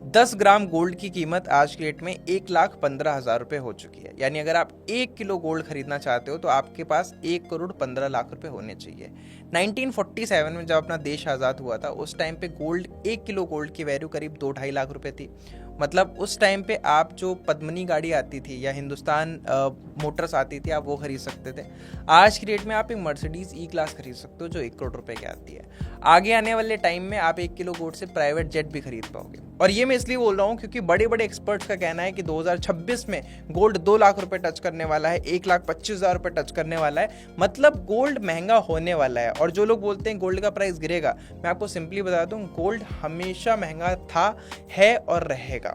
10 gram gold की कीमत आज की डेट में 1,15,000 रुपये हो चुकी है। यानी अगर आप 1 किलो गोल्ड खरीदना चाहते हो तो आपके पास 1,15,00,000 रुपये होने चाहिए। 1947 में जब अपना देश आज़ाद हुआ था उस टाइम पे गोल्ड 1 किलो गोल्ड की वैल्यू करीब 2-2.5 लाख रुपए थी। मतलब उस टाइम पे आप जो पद्मिनी गाड़ी आती थी या हिंदुस्तान मोटर्स आती थी आप वो खरीद सकते थे। आज की डेट में आप एक मर्सिडीज ई क्लास खरीद सकते हो जो 1 करोड़ रुपए की आती है। आगे आने वाले टाइम में आप 1 किलो गोल्ड से प्राइवेट जेट भी खरीद पाओगे। और ये मैं इसलिए बोल रहा हूँ क्योंकि बड़े बड़े एक्सपर्ट्स का कहना है कि 2026 में गोल्ड 2 लाख रुपए टच करने वाला है, 1,25,000 रुपए टच करने वाला है। मतलब गोल्ड महंगा होने वाला है। और जो लोग बोलते हैं गोल्ड का प्राइस गिरेगा, मैं आपको सिंपली बता दूं गोल्ड हमेशा महंगा था, है और रहेगा।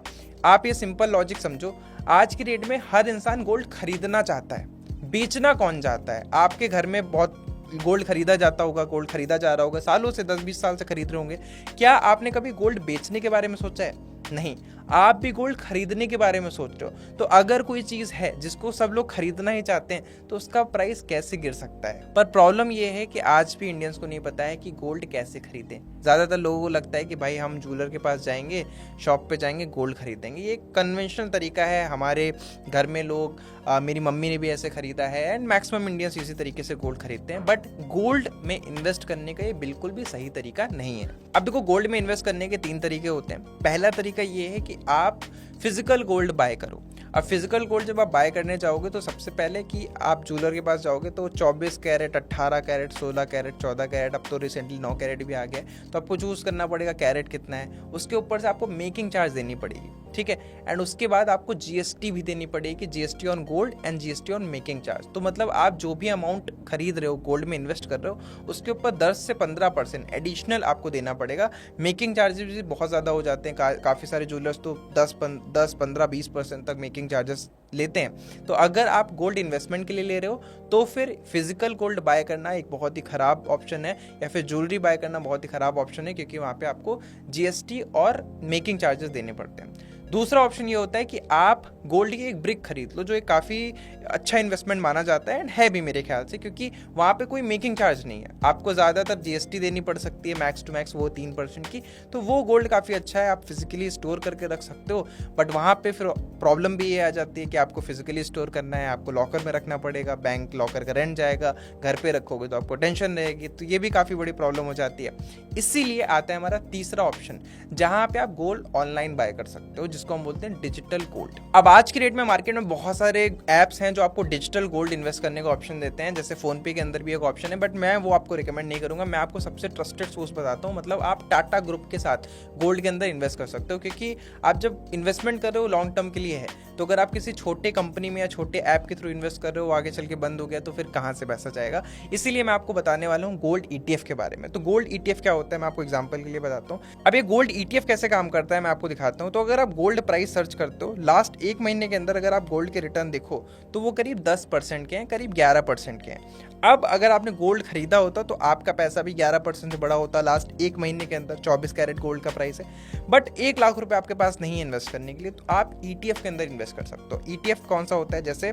आप ये सिंपल लॉजिक समझो, आज की डेट में हर इंसान गोल्ड खरीदना चाहता है, बेचना कौन चाहता है? आपके घर में बहुत गोल्ड खरीदा जाता होगा, गोल्ड खरीदा जा रहा होगा, सालों से 10-20 साल से खरीद रहे होंगे। क्या आपने कभी गोल्ड बेचने के बारे में सोचा है? नहीं, आप भी गोल्ड खरीदने के बारे में सोच रहे हो। तो अगर कोई चीज है जिसको सब लोग खरीदना ही चाहते हैं तो उसका प्राइस कैसे गिर सकता है? पर प्रॉब्लम यह है कि आज भी इंडियंस को नहीं पता है कि गोल्ड कैसे खरीदें। ज्यादातर लोगों को लगता है कि भाई हम ज्वेलर के पास जाएंगे, शॉप पे जाएंगे, गोल्ड खरीदेंगे। ये कन्वेंशनल तरीका है। हमारे घर में लोग, मेरी मम्मी ने भी ऐसे खरीदा है एंड मैक्सिमम इंडियंस इसी तरीके से गोल्ड खरीदते हैं। बट गोल्ड में इन्वेस्ट करने का ये बिल्कुल भी सही तरीका नहीं है। अब देखो, गोल्ड में इन्वेस्ट करने के 3 तरीके होते हैं। पहला तरीका ये है कि आप फिजिकल गोल्ड बाय करो। अब फिजिकल गोल्ड जब आप बाय करने जाओगे तो सबसे पहले कि आप ज्वेलर के पास जाओगे तो 24 कैरेट, 18 कैरेट, 16 कैरेट, 14 कैरेट, अब तो रिसेंटली 9 कैरेट भी आ गया है। तो आपको चूज करना पड़ेगा कैरेट कितना है। उसके ऊपर से आपको मेकिंग चार्ज देनी पड़ेगी, ठीक है। एंड उसके बाद आपको जीएसटी भी देनी पड़ेगी, GST on gold and GST on making charge. तो मतलब आप जो भी अमाउंट खरीद रहे हो, गोल्ड में इन्वेस्ट कर रहे हो, उसके ऊपर 10 से 15% एडिशनल आपको देना पड़ेगा। मेकिंग चार्जेस भी बहुत ज़्यादा हो जाते हैं। काफ़ी सारे ज्वेलर्स तो 10-15-20% तक मेकिंग चार्जेस लेते हैं। तो अगर आप गोल्ड इन्वेस्टमेंट के लिए ले रहे हो तो फिर फिजिकल गोल्ड बाय करना एक बहुत ही खराब ऑप्शन है, या फिर ज्वेलरी बाय करना बहुत ही खराब ऑप्शन है, क्योंकि वहाँ पे आपको जीएसटी और मेकिंग चार्जेस देने पड़ते हैं। दूसरा ऑप्शन ये होता है कि आप गोल्ड की एक ब्रिक खरीद लो, जो एक काफ़ी अच्छा इन्वेस्टमेंट माना जाता है एंड है भी मेरे ख्याल से, क्योंकि वहाँ पे कोई मेकिंग चार्ज नहीं है। आपको ज़्यादातर जीएसटी देनी पड़ सकती है, मैक्स टू मैक्स वो 3% की। तो वो गोल्ड काफ़ी अच्छा है, आप फिजिकली स्टोर करके रख सकते हो। बट वहाँ पे फिर प्रॉब्लम भी ये आ जाती है कि आपको फिजिकली स्टोर करना है, आपको लॉकर में रखना पड़ेगा, बैंक लॉकर का रेंट जाएगा, घर पे रखोगे तो आपको टेंशन रहेगी। तो ये भी काफ़ी बड़ी प्रॉब्लम हो जाती है। इसीलिए आता है हमारा तीसरा ऑप्शन, जहाँ पे आप गोल्ड ऑनलाइन बाय कर सकते हो, जिसको हम बोलते हैं डिजिटल गोल्ड। अब आज की डेट में मार्केट में बहुत सारे ऐप्स हैं जो आपको डिजिटल गोल्ड इन्वेस्ट करने का ऑप्शन देते हैं। जैसे फोनपे के अंदर भी एक ऑप्शन है, बट मैं वो आपको रिकमेंड नहीं करूंगा। मैं आपको सबसे ट्रस्टेड सोर्स बताता हूँ। मतलब आप टाटा ग्रुप के साथ गोल्ड के अंदर इन्वेस्ट कर सकते हो, क्योंकि आप जब इन्वेस्टमेंट कर रहे हो लॉन्ग टर्म के लिए है। तो अगर आप किसी छोटे कंपनी में या छोटे ऐप के थ्रू इन्वेस्ट कर रहे हो, आगे चल के बंद हो गया तो फिर कहाँ से पैसा जाएगा। इसीलिए मैं आपको बताने वाला हूँ गोल्ड ईटीएफ के बारे में। तो गोल्ड ईटीएफ क्या होता है मैं आपको एग्जांपल के लिए बताता हूँ। अब ये गोल्ड ईटीएफ कैसे काम करता है मैं आपको दिखाता हूँ। तो अगर आप गोल्ड प्राइस सर्च करते हो, लास्ट 1 महीने के अंदर अगर आप गोल्ड के रिटर्न देखो तो वो करीब 10% के हैं, करीब 11% के हैं। अब अगर आपने गोल्ड खरीदा होता तो आपका पैसा भी 11% से बड़ा होता लास्ट 1 महीने के अंदर। 24 कैरेट गोल्ड का प्राइस है, बट 1 लाख रुपए आपके पास नहीं है इन्वेस्ट करने के लिए, तो आप ईटीएफ के अंदर इन्वेस्ट कर सकते हो। ईटीएफ कौन सा होता है? जैसे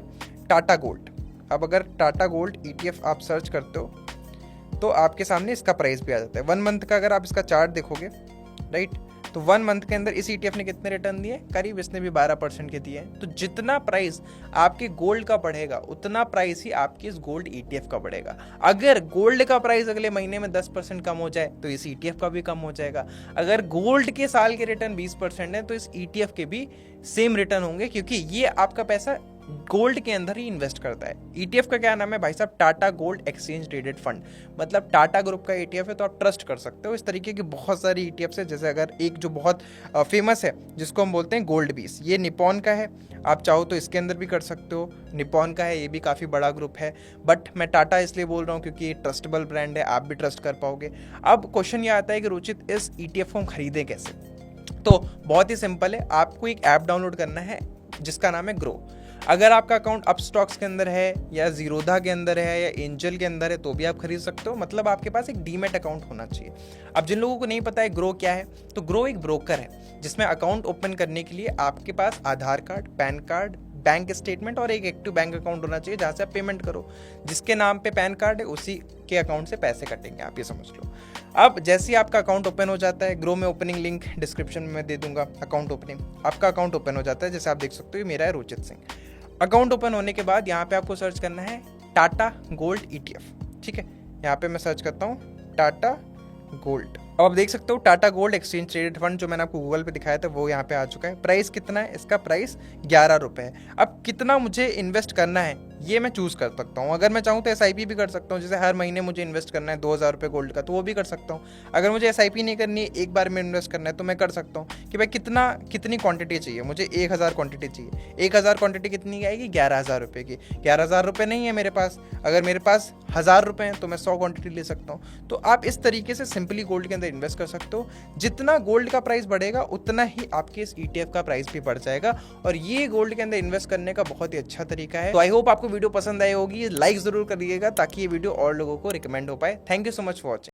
टाटा गोल्ड। अब अगर टाटा गोल्ड ईटीएफ आप सर्च करते हो तो आपके सामने इसका प्राइस भी आ जाता है। 1 मंथ का अगर आप इसका चार्ट देखोगे, राइट, तो 1 मंथ के अंदर इस ईटीएफ ने कितने रिटर्न दिए? करीब इसने भी 12% के दिए हैं। तो जितना प्राइस आपके गोल्ड का बढ़ेगा उतना प्राइस ही आपकी इस गोल्ड ईटीएफ का बढ़ेगा। अगर गोल्ड का प्राइस अगले महीने में 10% कम हो जाए तो इस ईटीएफ का भी कम हो जाएगा। अगर गोल्ड के साल के रिटर्न 20% है तो इस ईटीएफ के भी सेम रिटर्न होंगे, क्योंकि ये आपका पैसा गोल्ड के अंदर ही इन्वेस्ट करता है। ईटीएफ का क्या नाम है भाई साहब? Tata gold exchange traded fund. मतलब टाटा ग्रुप का ईटीएफ है तो आप ट्रस्ट कर सकते हो। इस तरीके की बहुत सारी ईटीएफ है। जैसे अगर एक जो बहुत फेमस है जिसको हम बोलते हैं गोल्ड बीस, ये निपॉन का है। आप चाहो तो इसके अंदर भी कर सकते हो। निपॉन का है, ये भी काफ़ी बड़ा ग्रुप है, बट मैं टाटा इसलिए बोल रहा हूँ क्योंकि ये ट्रस्टेबल ब्रांड है, आप भी ट्रस्ट कर पाओगे। अब क्वेश्चन ये आता है कि रुचित इस ईटीएफ को हम खरीदें कैसे? तो बहुत ही सिंपल है, आपको एक ऐप डाउनलोड करना है जिसका नाम है ग्रो। अगर आपका अकाउंट अपस्टॉक्स के अंदर है या जीरोधा के अंदर है या एंजल के अंदर है तो भी आप खरीद सकते हो। मतलब आपके पास एक डीमैट अकाउंट होना चाहिए। अब जिन लोगों को नहीं पता है ग्रो क्या है, तो ग्रो एक ब्रोकर है जिसमें अकाउंट ओपन करने के लिए आपके पास Aadhaar card, PAN card, bank statement और एक एक्टिव बैंक अकाउंट होना चाहिए जहाँ से आप पेमेंट करो। जिसके नाम पे पैन कार्ड है उसी के अकाउंट से पैसे कटेंगे, आप ये समझ लो। अब जैसे ही आपका अकाउंट ओपन हो जाता है, ग्रो में ओपनिंग लिंक डिस्क्रिप्शन में मैं दे दूंगा, अकाउंट ओपनिंग, आपका अकाउंट ओपन हो जाता है। जैसे आप देख सकते हो मेरा है रोचित सिंह। अकाउंट ओपन होने के बाद यहाँ पे आपको सर्च करना है टाटा गोल्ड ETF, ठीक है। यहाँ पे मैं सर्च करता हूँ टाटा गोल्ड। अब आप देख सकते हो Tata gold exchange traded fund जो मैंने आपको गूगल पे दिखाया था वो यहाँ पे आ चुका है। प्राइस कितना है इसका? प्राइस 11 रुपये है। अब कितना मुझे इन्वेस्ट करना है ये मैं चूज़ कर सकता हूँ। अगर मैं चाहूँ तो SIP भी कर सकता हूँ, जैसे हर महीने मुझे इन्वेस्ट करना है 2000 रुपये गोल्ड का, तो वो भी कर सकता हूँ। अगर मुझे SIP नहीं करनी है, एक बार में इन्वेस्ट करना है, तो मैं कर सकता हूँ कि भाई कितनी क्वांटिटी चाहिए मुझे। 1000 क्वांटिटी चाहिए। 1000 क्वांटिटी कितनी की आएगी? 11,000 रुपये की। 11,000 रुपये नहीं है मेरे पास, अगर मेरे पास 1000 रुपये हैं तो मैं 100 क्वांटिटी ले सकता हूँ। तो आप इस तरीके से सिंपली गोल्ड के अंदर इन्वेस्ट कर सकते हो। जितना गोल्ड का प्राइस बढ़ेगा उतना ही आपके इस ETF का प्राइस भी बढ़ जाएगा, और ये गोल्ड के अंदर इन्वेस्ट करने का बहुत ही अच्छा तरीका है। तो आई होप आपको वीडियो पसंद आई होगी। लाइक जरूर करिएगा ताकि ये वीडियो और लोगों को रिकमेंड हो पाए। Thank you so much for watching.